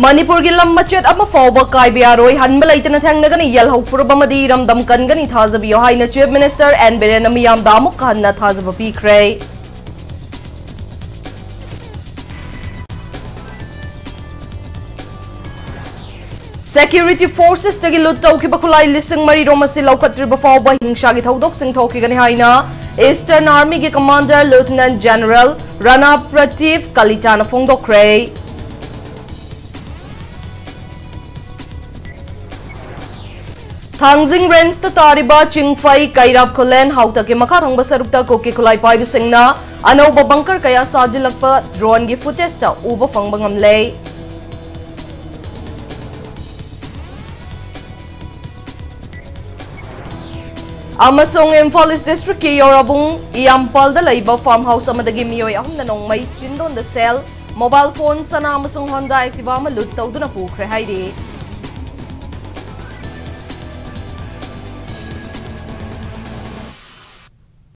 Manipur ki lam machet ama fawba kaibiaroi hanba leitana thangnagani yelhau furabamadi ramdam kangani thazabiyo haina Chief Minister and Birena miyam damuk kanna thazaba pikre. Security forces tagi lut tawkiba khulai lising mari romasi laukatriba fawba hingshagi thaudok sing thokigani haina Eastern Army ki Commander Lieutenant General Rana Prativ Kalitana phongdokre. Thangjing Range ta tariba Chingfai Kairap Kholen hauta ke makha thangba sarukta koki khulai pai bisingna anoba bunker kaya sajilakpa drone gi footage ta uba phangba ngamle. Amasong Imphal East District ki yorabung Iampal da laiba farmhouse amadagi miyoi ahum na nongmai chindon da cell mobile phone sana amasong Honda Activa ma lut tawduna pukre hairi.